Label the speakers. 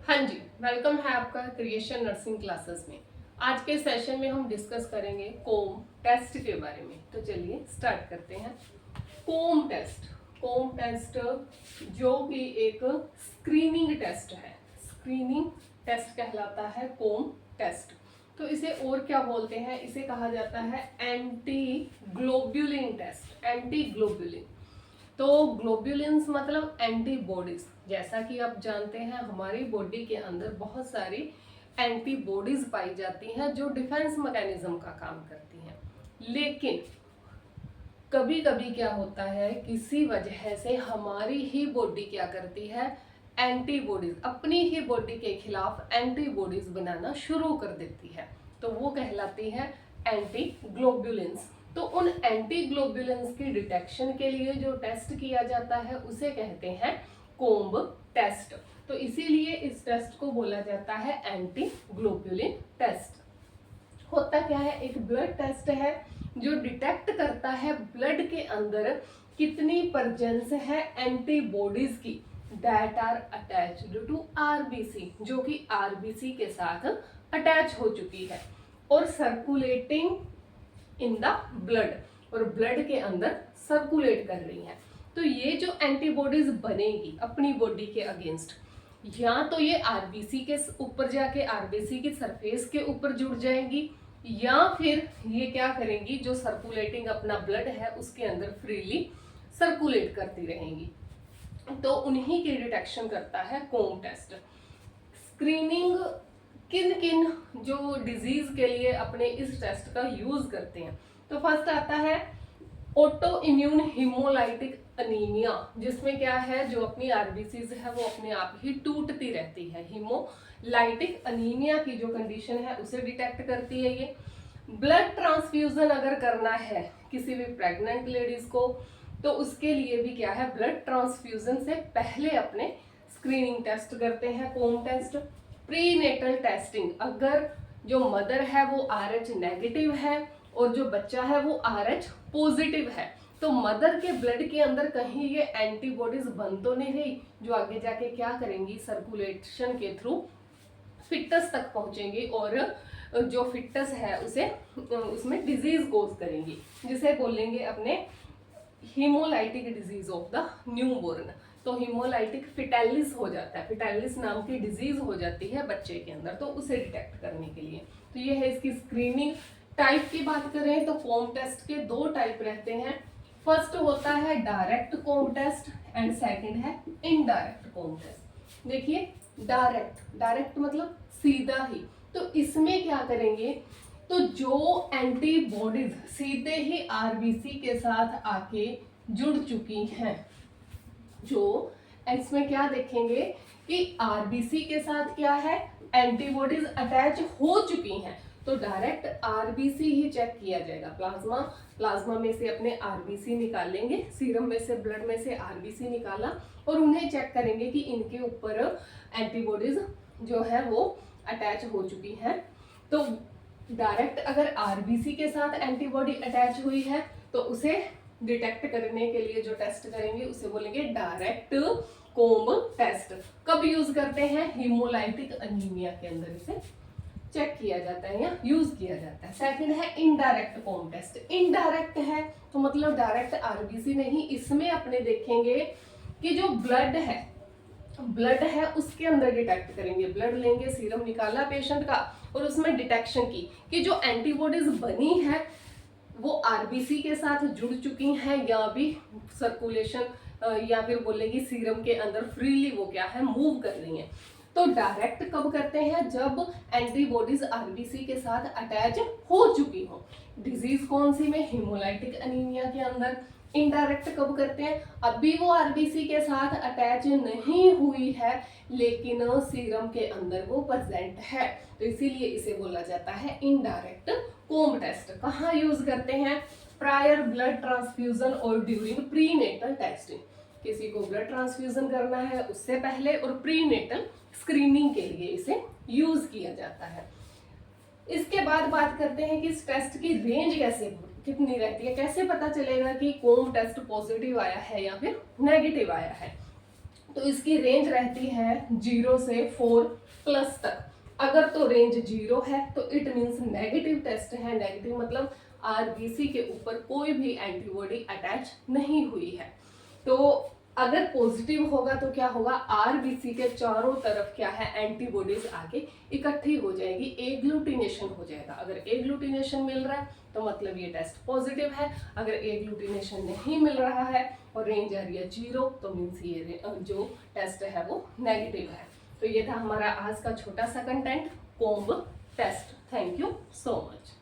Speaker 1: हाँ जी, वेलकम है आपका क्रिएशन नर्सिंग क्लासेस में। आज के सेशन में हम डिस्कस करेंगे कोम टेस्ट के बारे में। तो चलिए स्टार्ट करते हैं। कोम टेस्ट जो कि एक स्क्रीनिंग टेस्ट है। स्क्रीनिंग टेस्ट कहलाता है कोम टेस्ट। तो इसे और क्या बोलते हैं? इसे कहा जाता है anti globulin test. Anti globulin, तो ग्लोब्यूलिन्स मतलब एंटीबॉडीज। जैसा कि आप जानते हैं हमारी बॉडी के अंदर बहुत सारी एंटीबॉडीज पाई जाती हैं जो डिफेंस मैकेनिज्म का काम करती हैं। लेकिन कभी कभी क्या होता है, किसी वजह से हमारी ही बॉडी क्या करती है, एंटीबॉडीज, अपनी ही बॉडी के खिलाफ एंटीबॉडीज बनाना शुरू कर देती है। तो वो कहलाती है एंटी ग्लोब्यूलिन्स। तो उन एंटी ग्लोब्यूलिन्स की डिटेक्शन के लिए जो टेस्ट किया जाता है उसे कहते हैं कोम्ब टेस्ट। तो इसीलिए इस टेस्ट को बोला जाता है एंटी ग्लोब्यूलिन टेस्ट। होता क्या है, एक ब्लड टेस्ट है जो डिटेक्ट करता है ब्लड के अंदर कितनी प्रेजेंस है एंटीबॉडीज की that are attached to RBC, जो कि आरबीसी के साथ अटैच हो चुकी है और सर्कुलेटिंग इन द ब्लड, और ब्लड के अंदर सर्कुलेट कर रही है। तो ये जो एंटीबॉडीज बनेगी अपनी बॉडी के अगेंस्ट, या तो ये आरबीसी के ऊपर जाके आरबीसी की सरफेस के ऊपर जुड़ जाएंगी, या फिर ये क्या करेंगी, जो सर्कुलेटिंग अपना ब्लड है उसके अंदर फ्रीली सर्कुलेट करती रहेंगी। तो उन्हीं की डिटेक्शन करता है कोम टेस्ट। स्क्रीनिंग किन किन जो डिजीज के लिए अपने इस टेस्ट का यूज करते हैं, तो फर्स्ट आता है ऑटो इम्यून हीमोलाइटिक अनीमिया, जिसमें क्या है, जो अपनी आरबीसीज है वो अपने आप ही टूटती रहती है। हीमोलाइटिक अनीमिया की जो कंडीशन है उसे डिटेक्ट करती है ये। ब्लड ट्रांसफ्यूजन अगर करना है किसी भी प्रेग्नेंट लेडीज को, तो उसके लिए भी क्या है, ब्लड ट्रांसफ्यूजन से पहले अपने स्क्रीनिंग टेस्ट करते हैं, कोम टेस्ट। प्रीनेटल टेस्टिंग, अगर जो मदर है वो RH नेगेटिव है और जो बच्चा है वो RH पॉजिटिव है, तो मदर के ब्लड के अंदर कहीं ये एंटीबॉडीज बन तो नहीं रही जो आगे जाके क्या करेंगी, सर्कुलेशन के थ्रू फिटस तक पहुंचेंगी और जो फिटस है उसे उसमें डिजीज कोज करेंगी, जिसे बोलेंगे अपने haemolytic disease of the newborn. तो हीमोलाइटिक फिटेलिस हो जाता है, फिटेलिस नाम की डिजीज हो जाती है बच्चे के अंदर, तो उसे डिटेक्ट करने के लिए। तो ये है इसकी स्क्रीनिंग। टाइप की बात करें तो कोम टेस्ट के दो टाइप रहते हैं। फर्स्ट होता है direct Coombs test and second है इनडायरेक्ट कोम टेस्ट। देखिए, डायरेक्ट मतलब सीधा ही। तो इसमें क्या करेंगे, तो जो एंटीबॉडीज सीधे ही आरबीसी के साथ आके जुड़ चुकी हैं, जो इसमें क्या देखेंगे कि आरबीसी के साथ क्या है, एंटीबॉडीज अटैच हो चुकी हैं, तो डायरेक्ट आरबीसी ही चेक किया जाएगा। प्लाज्मा में से अपने आरबीसी निकालेंगे, सीरम में से, ब्लड में से आरबीसी निकाला और उन्हें चेक करेंगे कि इनके ऊपर एंटीबॉडीज जो है वो अटैच हो चुकी हैं। तो डायरेक्ट अगर आरबीसी के साथ एंटीबॉडी अटैच हुई है तो उसे डिटेक्ट करने के लिए जो टेस्ट करेंगे उसे बोलेंगे डायरेक्ट कोम टेस्ट। कब यूज करते हैं, हीमोलाइटिक अनीमिया के अंदर इसे चेक किया जाता है या यूज किया जाता है। सेकंड है इनडायरेक्ट कोम टेस्ट। इनडायरेक्ट है तो मतलब डायरेक्ट आरबीसी नहीं, इसमें अपने देखेंगे कि जो ब्लड है उसके अंदर डिटेक्ट करेंगे। ब्लड लेंगे, सीरम निकाला पेशेंट का और उसमें डिटेक्शन की कि जो एंटीबॉडीज बनी है वो आरबीसी के साथ जुड़ चुकी हैं या भी सर्कुलेशन या फिर बोलेगी सीरम के अंदर फ्रीली वो क्या है, मूव कर रही हैं। तो डायरेक्ट कब करते हैं, जब एंटीबॉडीज आरबीसी के साथ अटैच हो चुकी हो। डिजीज कौन सी में, हीमोलाइटिक अनीमिया के अंदर। इनडायरेक्ट कब करते हैं, अभी वो आरबीसी के साथ अटैच नहीं हुई है लेकिन सीरम के अंदर वो प्रेजेंट है, तो इसीलिए इसे बोला जाता है इनडायरेक्ट कोम टेस्ट। कहाँ यूज करते हैं, प्रायर ब्लड ट्रांसफ्यूजन और ड्यूरिंग प्रीनेटल टेस्टिंग। किसी को ब्लड ट्रांसफ्यूजन करना है उससे पहले और प्रीनेटल स्क्रीनिंग के लिए इसे यूज किया जाता है। इसके बाद बात करते हैं कि इस टेस्ट की रेंज कितनी रहती है, कैसे पता चलेगा कि कोम टेस्ट पॉजिटिव आया है या फिर नेगेटिव आया है। तो इसकी रेंज रहती है 0 से 4 प्लस तक। अगर तो रेंज 0 है तो इट मीन्स नेगेटिव टेस्ट है। नेगेटिव मतलब आरबीसी के ऊपर कोई भी एंटीबॉडी अटैच नहीं हुई है। तो अगर पॉजिटिव होगा तो क्या होगा, आरबीसी के चारों तरफ क्या है, एंटीबॉडीज आके इकट्ठी हो जाएगी, एग्लूटिनेशन हो जाएगा। अगर एग्लूटिनेशन मिल रहा है तो मतलब ये टेस्ट पॉजिटिव है। अगर एग्लूटिनेशन नहीं मिल रहा है और रेंज आ रही है 0 तो मीन्स ये जो टेस्ट है वो नेगेटिव है। तो ये था हमारा आज का छोटा सा content, Coombs test. Thank you so much.